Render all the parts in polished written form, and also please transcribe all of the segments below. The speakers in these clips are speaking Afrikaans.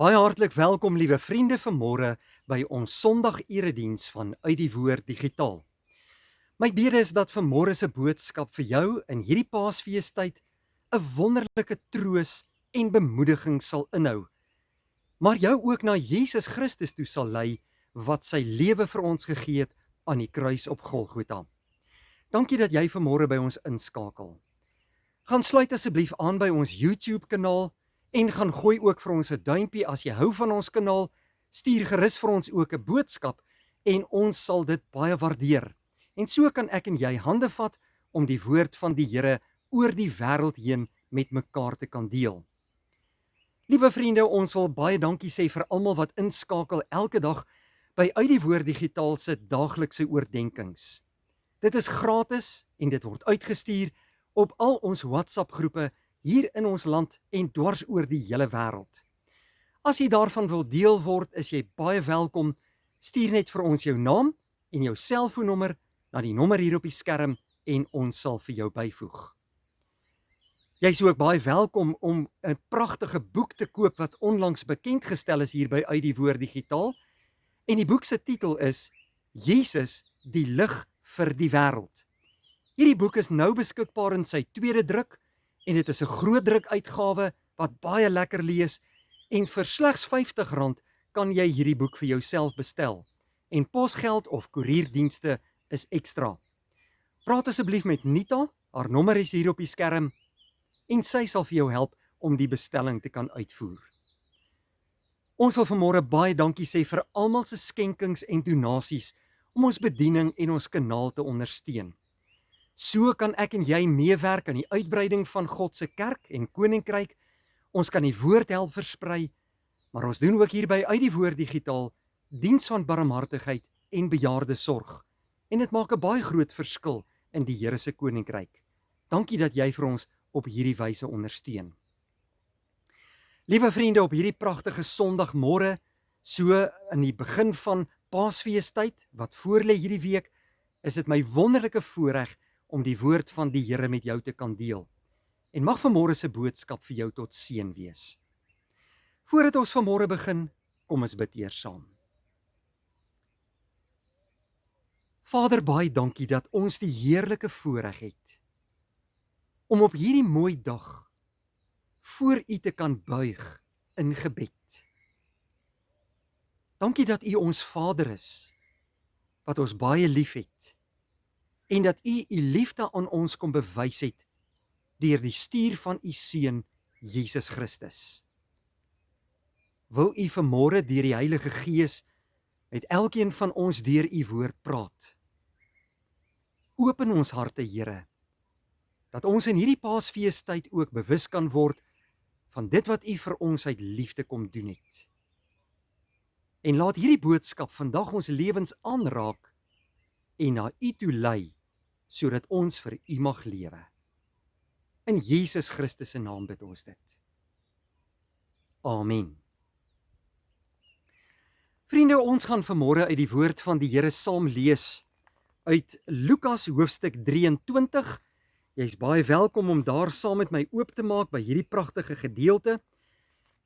Baie hartlik welkom, liewe vriende, vanmôre by ons Sondag-erediens van Uit die Woord Digitaal. My bede is dat vanmôre se boodskap vir jou in hierdie Paasfeestyd 'n wonderlike troos en bemoediging sal inhou, maar jou ook na Jesus Christus toe sal lei wat sy lewe vir ons gegee het aan die kruis op Golgotha. Dankie dat jy vanmôre by ons inskakel. Gaan sluit asseblief aan by ons YouTube kanaal en gaan gooi ook vir ons 'n duimpie as jy hou van ons kanaal. Stuur gerus vir ons ook 'n boodskap en ons sal dit baie waardeer. En so kan ek en jy hande vat om die woord van die Here oor die wêreld heen met mekaar te kan deel. Liewe vriende, ons wil baie dankie sê vir almal wat inskakel elke dag by Uit die Woord Digitaal se daaglikse oordeenkings. Dit is gratis en dit word uitgestuur op al ons WhatsApp groepe hier in ons land en dwars oor die hele wêreld. As jy daarvan wil deel word, is jy baie welkom. Stuur net vir ons jou naam en jou selfoonnommer na die nommer hier op die skerm en ons sal vir jou byvoeg. Jy is ook baie welkom om 'n pragtige boek te koop wat onlangs bekend gestel is hier by Uit die Woord Digitaal. En die boek se titel is Jesus, die lig vir die wêreld. Hierdie boek is nou beskikbaar in sy tweede druk en dit is 'n groot druk uitgawe wat baie lekker lees en vir slegs R50 kan jy hierdie boek vir jouself bestel en posgeld of koerierdienste is ekstra. Praat asseblief met Nita, haar nommer is hier op die skerm en sy sal vir jou help om die bestelling te kan uitvoer. Ons wil vanmôre baie dankie sê vir almal se skenkings en donasies om ons bediening en ons kanaal te ondersteun. So kan ek en jy meewerk aan die uitbreiding van God se kerk en koninkryk. Ons kan die woord help versprei, maar ons doen ook hier by Uit die Woord Digitaal diens van barmhartigheid en bejaardesorg. En dit maak 'n baie groot verskil in die Here se koninkryk. Dankie dat jy vir ons op hierdie wyse ondersteun. Liewe vriende, op hierdie pragtige Sondagmôre, so in die begin van Paasfeestyd wat voorlê hierdie week, is dit my wonderlike voorreg om die woord van die Here met jou te kan deel. En mag vanmôre se boodskap vir jou tot seën wees. Voordat ons vanmôre begin, kom ons bid eers saam. Vader, baie dankie dat ons die heerlike voorreg het om op hierdie mooi dag voor U te kan buig in gebed. Dankie dat U ons Vader is, wat ons baie liefhet, en dat U U liefde aan ons kom bewys het deur die stuur van U Seun Jesus Christus. Wil U vanmôre deur die Heilige Gees met elkeen van ons deur U woord praat. Open ons harte, Here, dat ons in hierdie Paasfeestyd ook bewus kan word van dit wat U vir ons uit liefde kom doen het. En laat hierdie boodskap vandag ons lewens aanraak en na U toe lei, sodat ons vir U mag lewe. In Jesus Christus se naam bid ons dit. Amen. Vriende, ons gaan vanmôre uit die woord van die Here saam lees uit Lukas hoofstuk 23. Jy is baie welkom om daar saam met my oop te maak by hierdie pragtige gedeelte.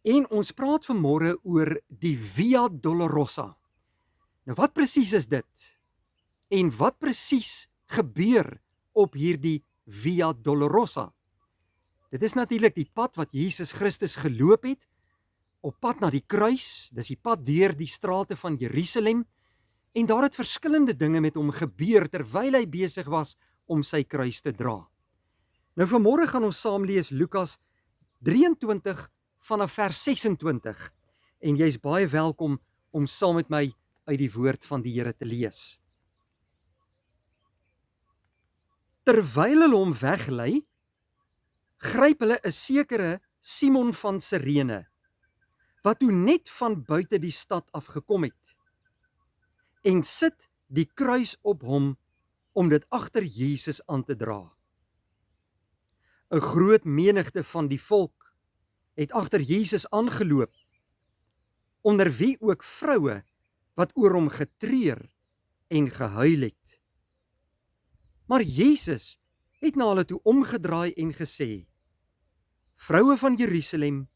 En ons praat vanmôre oor die Via Dolorosa. Nou wat presies is dit? En wat presies gebeur op hierdie Via Dolorosa? Dit is natuurlik die pad wat Jesus Christus geloop het, op pad na die kruis, dis die pad deur die strate van Jerusalem, en daar het verskillende dinge met hom gebeur terwyl hy besig was om sy kruis te dra. Nou vanmôre gaan ons saam lees Lukas 23 vanaf vers 26 en jy is baie welkom om saam met my uit die woord van die Here te lees. Terwyl hulle hom weglei, gryp hulle 'n sekere Simon van Sirene, wat toe net van buite die stad af gekom het, en sit die kruis op hom om dit agter Jesus aan te dra. 'n Groot menigte van die volk het agter Jesus aangeloop, onder wie ook vroue wat oor hom getreur en gehuil het. Maar Jesus het na hulle toe omgedraai en gesê: Vroue van Jerusalem,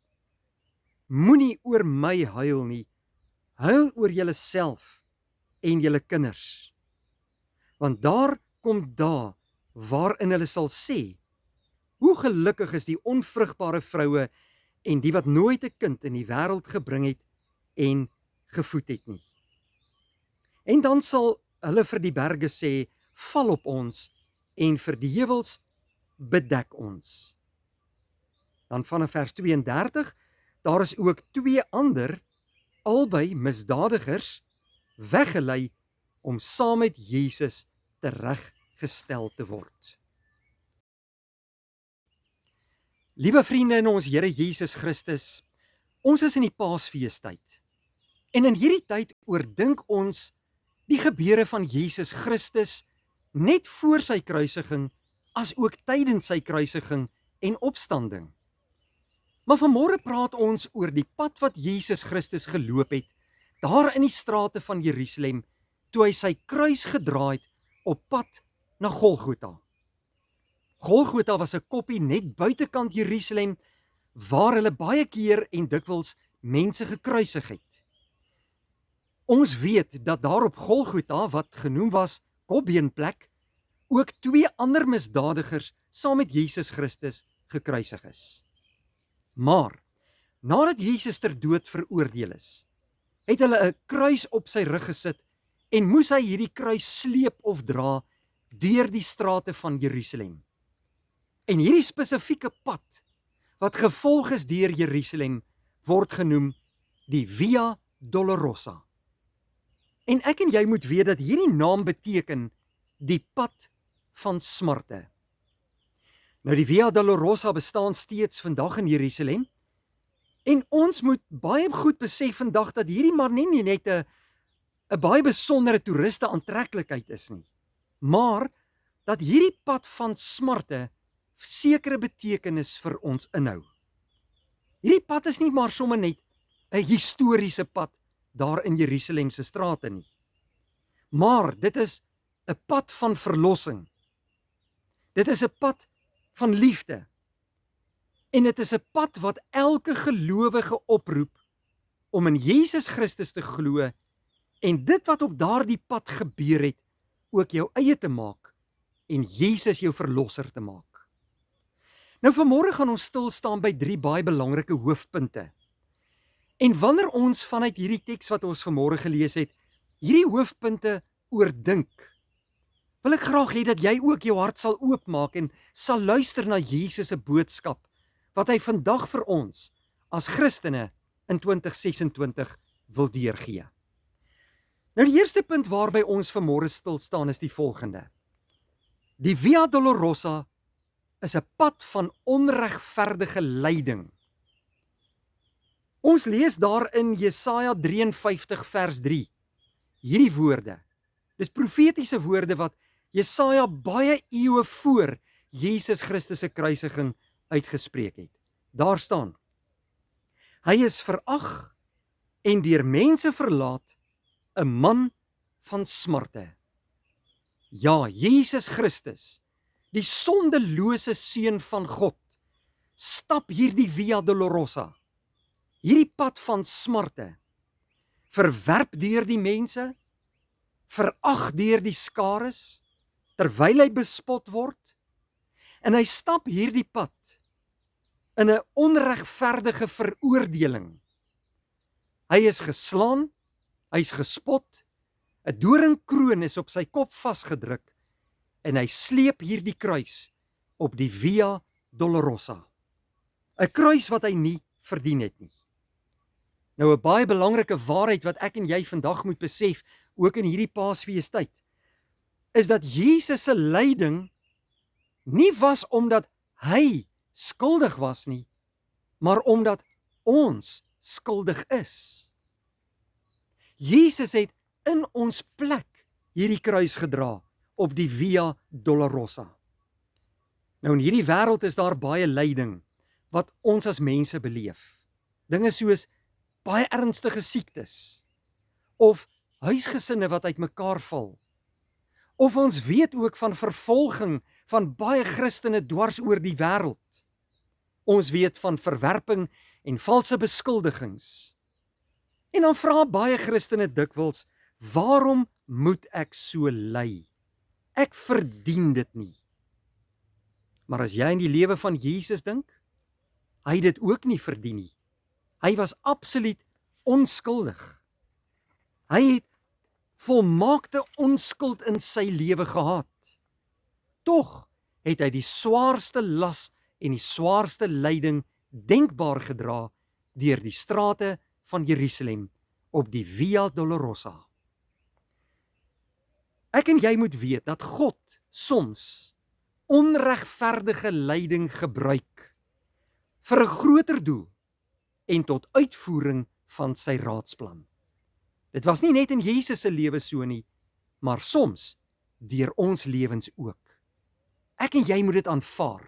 moenie oor my huil nie, huil oor julleself en julle kinders. Want daar kom dae waarin hulle sal sê, hoe gelukkig is die onvrugbare vroue en die wat nooit 'n kind in die wêreld gebring het en gevoed het nie. En dan sal hulle vir die berge sê, val op ons, en vir die heuwels, bedek ons. Dan vanaf vers 32, daar is ook 2 ander, albei misdadigers, weggelei om saam met Jesus tereggestel te word. Liewe vriende in ons Here Jesus Christus, ons is in die Paasfeestyd. En in hierdie tyd oordink ons die gebeure van Jesus Christus net voor sy kruisiging, as ook tydens sy kruisiging en opstanding. Maar vanmôre praat ons oor die pad wat Jesus Christus geloop het, daar in die strate van Jerusalem, toe hy sy kruis gedra het op pad na Golgotha. Golgotha was 'n koppie net buitekant Jerusalem, waar hulle baie keer en dikwels mense gekruisig het. Ons weet dat daar op Golgotha, wat genoem was Kopbeenplek, ook 2 ander misdadigers saam met Jesus Christus gekruisig is. Maar, nadat Jesus ter dood veroordeel is, het hulle 'n kruis op sy rug gesit en moes hy hierdie kruis sleep of dra deur die strate van Jerusalem. En hierdie spesifieke pad, wat gevolg is deur Jerusalem, word genoem die Via Dolorosa. En ek en jy moet weet dat hierdie naam beteken die pad van smarte. Nou die Via Dolorosa bestaan steeds vandag in Jerusalem, en ons moet baie goed besef vandag dat hierdie maar nie net 'n baie besondere toeriste aantreklikheid is nie, maar dat hierdie pad van smarte sekere betekenis vir ons inhou. Hierdie pad is nie maar sommer net 'n historiese pad daar in Jerusalem se strate nie, maar dit is 'n pad van verlossing. Dit is 'n pad van liefde. En dit is 'n pad wat elke gelowige oproep om in Jesus Christus te glo en dit wat op daardie pad gebeur het, ook jou eie te maak en Jesus jou verlosser te maak. Nou vanmôre gaan ons stil staan by 3 baie belangrike hoofpunte. En wanneer ons vanuit hierdie teks wat ons vanmôre gelees het, hierdie hoofpunte oordink, wil ek graag hê dat jy ook jou hart sal oopmaak en sal luister na Jesus se boodskap, wat hy vandag vir ons, as Christene in 2026 wil deurgee. Nou die eerste punt waarby ons vanmôre stil staan is die volgende. Die Via Dolorosa is 'n pad van onregverdige lyding. Ons lees daar in Jesaja 53 vers 3, hierdie woorde. Dis profetiese woorde wat Jesaja baie eeue voor Jesus Christus se kruisiging uitgespreek het. Daar staan: Hy is verag en deur mense verlaat, 'n man van smarte. Ja, Jesus Christus, die sondelose seun van God, stap hierdie Via Dolorosa, hierdie pad van smarte, verwerp deur die mense, verag deur die skares, terwyl hy bespot word, en hy stap hierdie pad in 'n onregverdige veroordeling. Hy is geslaan, hy is gespot, 'n doringkroon is op sy kop vasgedruk, en hy sleep hierdie kruis op die Via Dolorosa. 'n Kruis wat hy nie verdien het nie. Nou 'n baie belangrike waarheid wat ek en jy vandag moet besef, ook in hierdie Paasfeestyd, is dat Jesus se lyding nie was omdat hy skuldig was nie, maar omdat ons skuldig is. Jesus het in ons plek hierdie kruis gedra op die Via Dolorosa. Nou in hierdie wêreld is daar baie lyding wat ons as mense beleef. Dinge soos baie ernstige siektes, of huisgesinne wat uitmekaar val, of ons weet ook van vervolging van baie Christene dwars oor die wêreld. Ons weet van verwerping en valse beskuldigings. En dan vra baie Christene dikwels, waarom moet ek so ly? Ek verdien dit nie. Maar as jy in die lewe van Jesus dink, hy het dit ook nie verdien nie. Hy was absoluut onskuldig. Hy het volmaakte onskuld in sy lewe gehad. Tog het hy die swaarste las en die swaarste lyding denkbaar gedra deur die strate van Jerusalem op die Via Dolorosa. Ek en jy moet weet dat God soms onregverdige lyding gebruik vir 'n groter doel en tot uitvoering van sy raadsplan. Dit was nie net in Jesus se lewe so nie, maar soms deur ons lewens ook. Ek en jy moet dit aanvaar.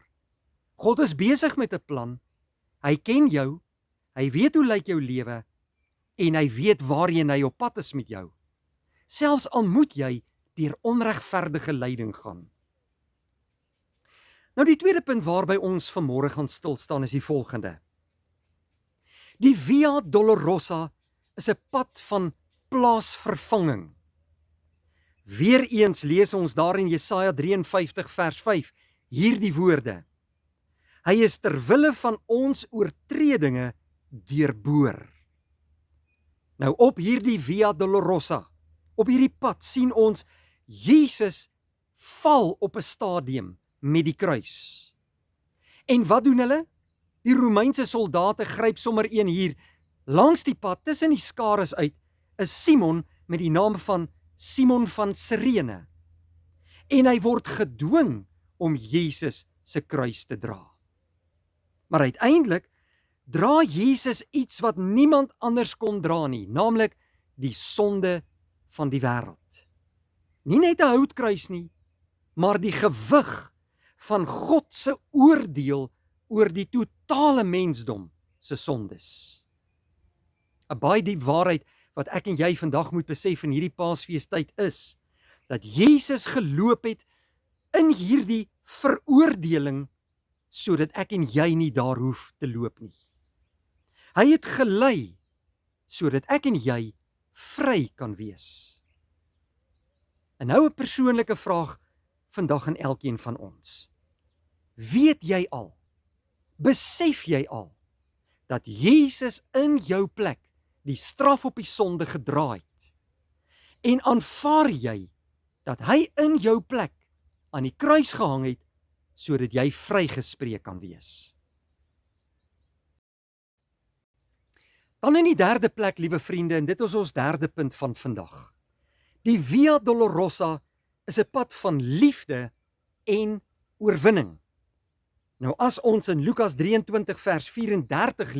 God is besig met 'n plan. Hy ken jou, hy weet hoe lyk jou lewe en hy weet waarheen hy op pad is met jou. Selfs al moet jy deur onregverdige lyding gaan. Nou die tweede punt waarby ons vanmôre gaan stil staan is die volgende. Die Via Dolorosa is 'n pad van plaasvervanging. Weereens lees ons daar in Jesaja 53 vers 5 hierdie woorde. Hy is ter wille van ons oortredinge deurboor. Nou op hierdie Via Dolorosa, op hierdie pad sien ons Jesus val op 'n stadium met die kruis. En wat doen hulle? Die Romeinse soldate gryp sommer een hier langs die pad tussen die skares uit, is Simon met die naam van Simon van Sirene. En hy word gedwing om Jesus se kruis te dra. Maar uiteindelik dra Jesus iets wat niemand anders kon dra nie, naamlik die sonde van die wêreld. Nie net 'n houtkruis nie, maar die gewig van God se oordeel oor die totale mensdom se sondes. 'n Baie diep waarheid wat ek en jy vandag moet besef in hierdie Paasfeestyd is, dat Jesus geloop het in hierdie veroordeling, sodat ek en jy nie daar hoef te loop nie. Hy het gelei, sodat ek en jy vry kan wees. En nou 'n persoonlike vraag vandag aan elkeen van ons. Weet jy al, besef jy al, dat Jesus in jou plek die straf op die sonde gedra het? En aanvaar jy dat hy in jou plek aan die kruis gehang het, sodat jy vrygespreek kan wees? Dan in die derde plek, liewe vriende, en dit is ons derde punt van vandag. Die Via Dolorosa is 'n pad van liefde en oorwinning. Nou as ons in Lukas 23 vers 34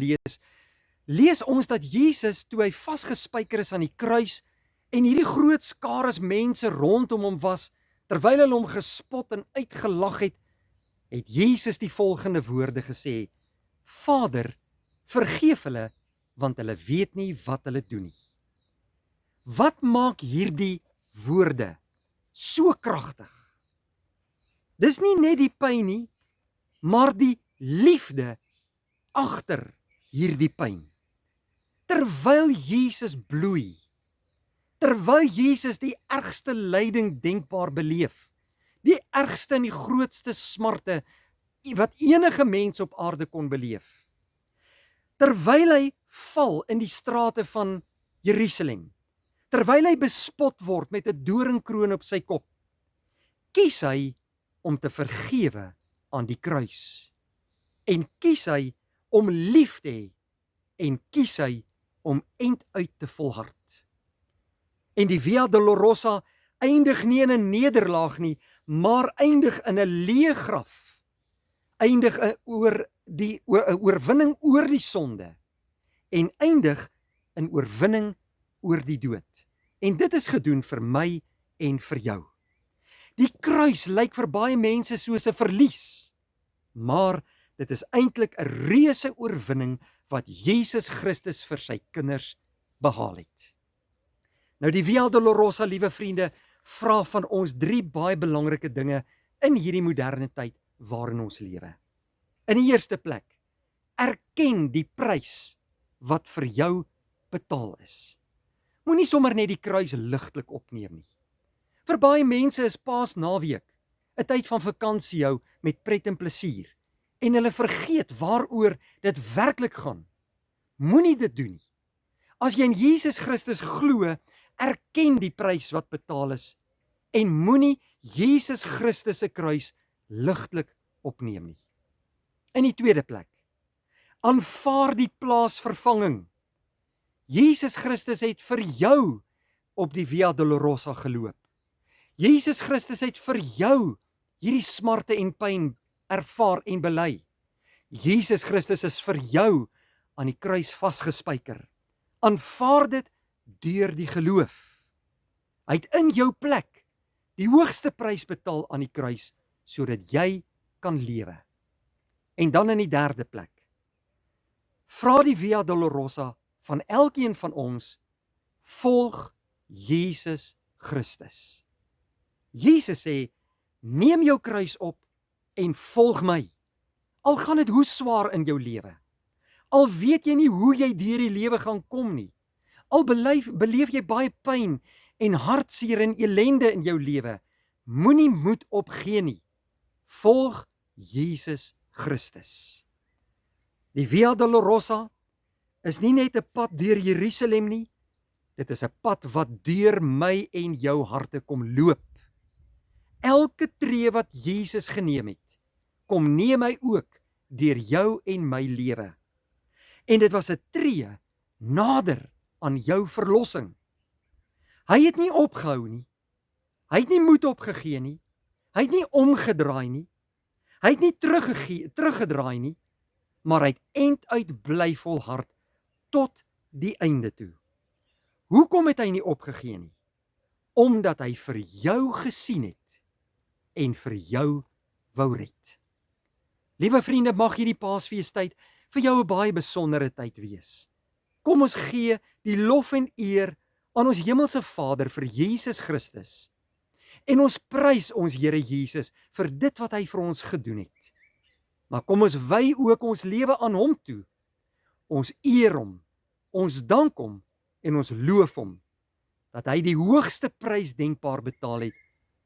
lees ons dat Jesus, toe hy vasgespijker is aan die kruis en hierdie groot skares mense rondom hom was, terwyl hulle hom gespot en uitgelag het Jesus die volgende woorde gesê: Vader, vergeef hulle, want hulle weet nie wat hulle doen nie. Wat maak hierdie woorde so kragtig? Dis nie net die pyn nie, maar die liefde agter hierdie pyn. Terwyl Jesus bloei, terwyl Jesus die ergste lyding denkbaar beleef, die ergste en die grootste smarte wat enige mens op aarde kon beleef, terwyl hy val in die strate van Jerusalem, terwyl hy bespot word met 'n doringkroon op sy kop, kies hy om te vergewe aan die kruis, en kies hy om lief te hê, en kies hy om einduit te volhard. En die Via Dolorosa eindig nie in 'n nederlaag nie, maar eindig in 'n leë graf, eindig oor die oorwinning oor die sonde, en eindig in oorwinning oor die dood. En dit is gedoen vir my en vir jou. Die kruis lyk vir baie mense soos 'n verlies, maar dit is eintlik 'n reuse oorwinning wat Jesus Christus vir sy kinders behaal het. Nou die Via Dolorosa, liewe vriende, vra van ons 3 baie belangrike dinge in hierdie moderne tyd waarin ons lewe. In die eerste plek, erken die prys wat vir jou betaal is. Moenie sommer net die kruis ligtelik opneem nie. Vir baie mense is Paasnaweek 'n tyd van vakansie hou met pret en plesier, en hulle vergeet waaroor dit werklik gaan. Moenie dit doen nie. As jy in Jesus Christus glo, erken die prys wat betaal is, en moenie Jesus Christus se kruis ligtelik opneem nie. In die tweede plek, aanvaar die plaasvervanging. Jesus Christus het vir jou op die Via Dolorosa geloop. Jesus Christus het vir jou hierdie smarte en pyn ervaar en bely. Jesus Christus is vir jou aan die kruis vasgespijker. Aanvaar dit deur die geloof. Hy het in jou plek die hoogste prys betaal aan die kruis, sodat jy kan lewe. En dan in die derde plek, vra die Via Dolorosa van elkeen van ons, volg Jesus Christus. Jesus sê, neem jou kruis op en volg my. Al gaan dit hoe swaar in jou lewe. Al weet jy nie hoe jy deur die lewe gaan kom nie. Al beleef jy baie pyn en hartseer en elende in jou lewe. Moenie moed opgee nie. Volg Jesus Christus. Die Via Dolorosa is nie net 'n pad deur Jerusalem nie. Dit is 'n pad wat deur my en jou harte kom loop. Elke tree wat Jesus geneem het, kom neem hy ook deur jou en my lewe. En dit was 'n tree nader aan jou verlossing. Hy het nie opgehou nie. Hy het nie moed opgegee nie. Hy het nie omgedraai nie. Hy het nie teruggedraai nie, maar hy het einduit bly volhard tot die einde toe. Hoekom het hy nie opgegee nie? Omdat hy vir jou gesien het en vir jou wou red. Liewe vriende, mag hierdie Paasfeestyd vir jou 'n baie besondere tyd wees. Kom ons gee die lof en eer aan ons hemelse Vader vir Jesus Christus. En ons prys ons Here Jesus vir dit wat hy vir ons gedoen het. Maar kom ons wy ook ons lewe aan hom toe. Ons eer hom, ons dank hom en ons loof hom dat hy die hoogste prys denkbaar betaal het,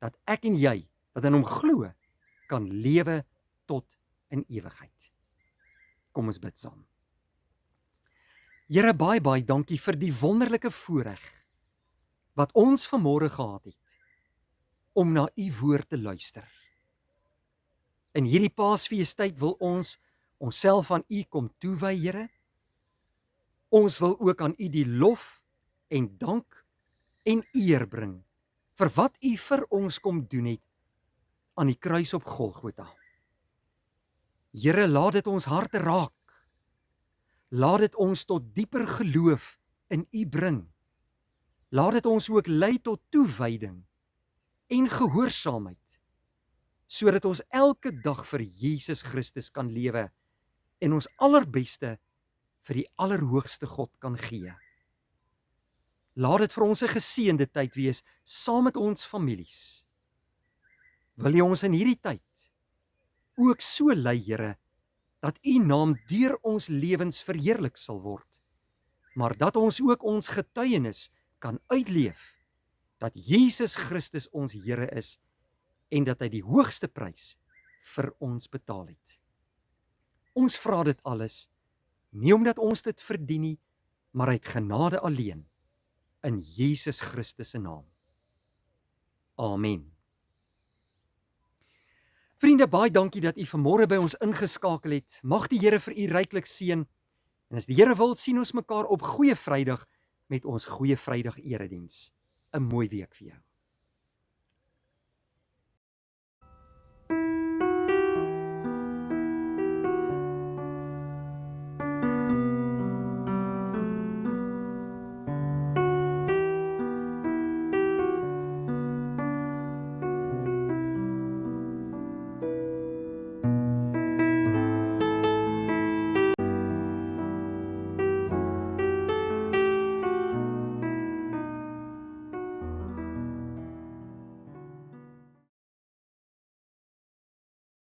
dat ek en jy wat in hom glo, kan lewe tot in ewigheid. Kom ons bid saam. Here, baie dankie vir die wonderlike voorreg wat ons vanmôre gehad het om na u woord te luister. In hierdie Paasfeestyd wil ons onsself aan u kom toewy, Here. Ons wil ook aan u die lof en dank en eer bring vir wat u vir ons kom doen het aan die kruis op Golgotha. Here, laat dit ons harte raak. Laat dit ons tot dieper geloof in u bring. Laat dit ons ook lei tot toewyding en gehoorsaamheid, sodat ons elke dag vir Jesus Christus kan lewe en ons allerbeste vir die allerhoogste God kan gee. Laat dit vir ons 'n geseënde tyd wees saam met ons families. Wil jy ons in hierdie tyd ook so lei, Here, dat u naam deur ons lewens verheerlik sal word, maar dat ons ook ons getuienis kan uitleef, dat Jesus Christus ons Here is en dat hy die hoogste prys vir ons betaal het. Ons vra dit alles, nie omdat ons dit verdien nie, maar uit genade alleen, in Jesus Christus se naam. Amen. Vriende, baie dankie dat u vanmôre by ons ingeskakel het. Mag die Here vir u ryklik seën. En as die Here wil, sien ons mekaar op Goeie Vrydag met ons Goeie Vrydag erediens. 'n Mooi week vir jou.